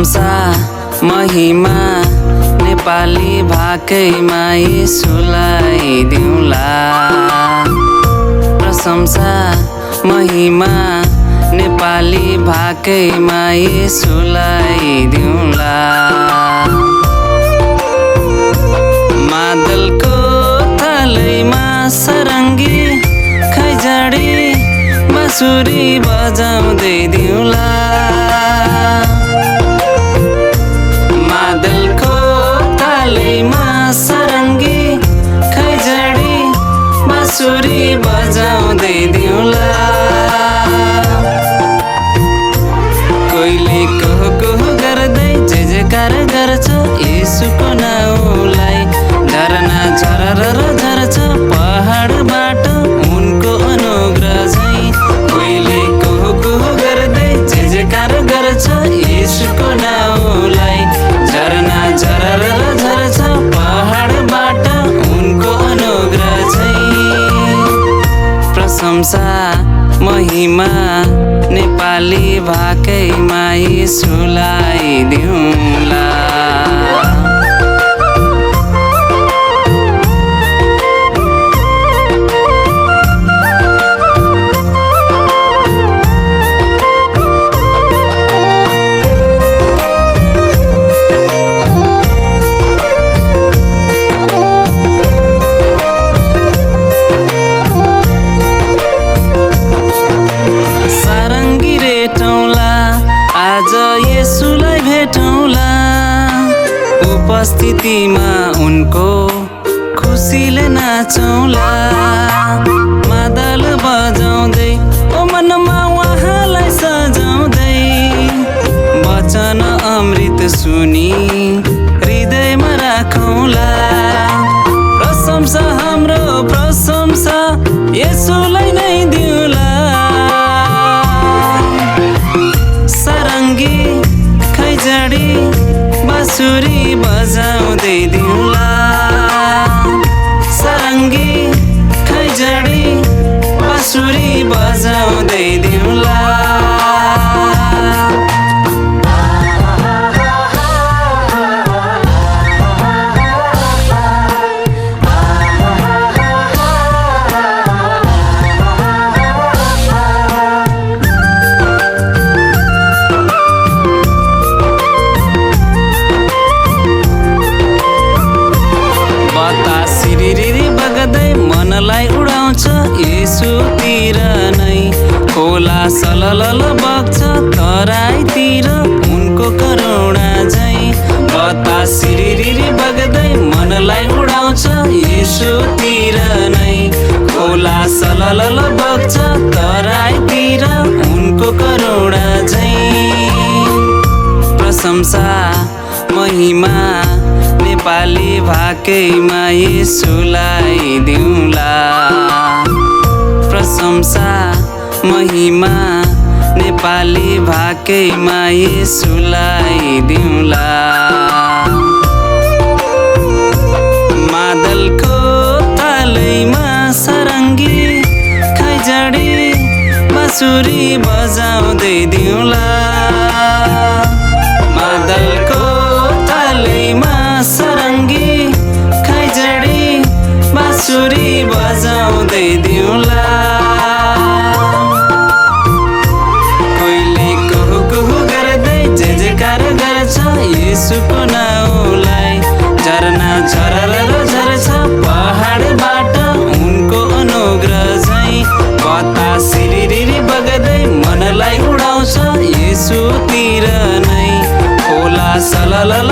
प्रशंसा महिमा नेपाली भाकैमा येशूलाई दिउँला। प्रशंसा महिमा नेपाली भाकैमा येशूलाई दिउँला। मादलको थालैमा सरङ्गी खैँजडी बाँसुरी बजाउँदै दिउँला। मादलको थालैमा सरङ्गी खैँजडी बाँसुरी बजाउँदै दिउँला। कोहीले कहो गर्दै जय जयकार गर्छ येशूको नाउँलाई। झरना झरर झर्छ पहाडबाट उनको अनुग्रह झैं। कोहीले कहो गर्दै जय जयकार गर्छ येशूको नाउँलाई। झरना झरर झर्छ पहाडबाट उनको अनुग्रह झैं। प्रशंसा महिमा नेपाली भाकैमा येशूलाई दिउँला। आज येशूलाई भेटौँला। उपस्थितिमा उनको खुसीले नाचौँला। मादल बजाउँदै ओ मनमा उहाँलाई सजाउँदै वचन अमृत सुनि हृदयमा राखौँला। प्रशंसा हाम्रो प्रशंसा येशूलाई नै दिउँला। सरङ्गी खैँजडी बाँसुरी बजाउँदै दिउँला। सरङ्गी खैँजडी बाँसुरी बजाउँदै दिउँला। मनलाई उडाउँछ येशूतिर नै। खोला सललल बग्छ तराईतिर उनको करुणा झैं। बतास सिरिरिरी बग्दै मनलाई उडाउँछ येशूतिर नै। खोला सललल बग्छ तराईतिर उनको करुणा झैं। प्रशंसा महिमा नेपाली भाकैमा येशूलाई दिउँला। प्रशंसा महिमा नेपाली भाकैमा येशूलाई दिउँला। मादलको तालैमा सरङ्गी खैँजडी बाँसुरी बजाउँदै दिउँला। मादलको तालैमा सरङ्गी खैँजडी बाँसुरी बजाउँदै दिउँला। कोहीले कहो गर्दै जय जयकार गर्छ येशूको नाउँलाई। झरना झरर झर्छ पहाडबाट उनको अनुग्रह झैं। बतास सिरिरिरी बग्दै मनलाई उडाउँछ येशूतिर नै। खोला सललल